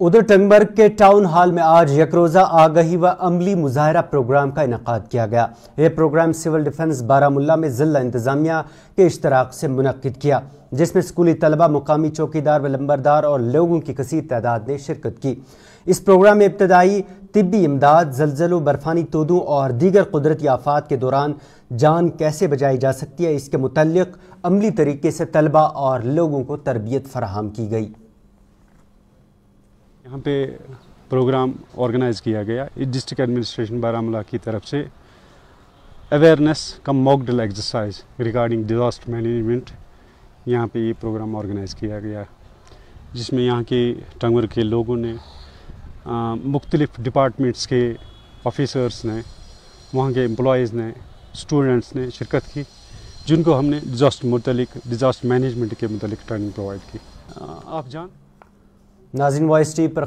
ادھر ٹنگمرگ کے town hall میں آج یک روزہ آگہی و عملی مظاہرہ پروگرام کا انعقاد کیا گیا۔ یہ پروگرام سول ڈیفنس بارہمولہ میں ضلع انتظامیہ کے اشتراک سے منعقد کیا، جس میں اسکولی طلبہ، مقامی چوکیدار و لمبردار اور لوگوں کی کثیر تعداد نے شرکت کی۔ اس پروگرام میں ابتدائی طبی امداد، زلزلوں، برفانی تودوں اور دیگر قدرتی آفات کے دوران جان کیسے بچائی جا سکتی ہے، اس کے متعلق عملی طریقے سے طلبہ اور لوگوں کو تربیت فراہم کی گئی۔ یہاں پہ پروگرام آرگنائز کیا گیا ڈسٹرکٹ ایڈمنسٹریشن بارہمولہ کی طرف سے awareness cum mock drill exercise regarding disaster management. یہاں پہ یہ پروگرام آرگنائز کیا گیا، جس میں یہاں کے ٹنگمرگ کے لوگوں نے، مختلف ڈپارٹمنٹس کے آفیسرس نے، وہاں کے امپلائیز نے، اسٹوڈنٹس نے شرکت کی، جن کو ہم نے ڈیزاسٹر مینجمنٹ کے متعلق ٹریننگ پرووائڈ کی۔ آپ جان ناظرین، وائس ٹی پر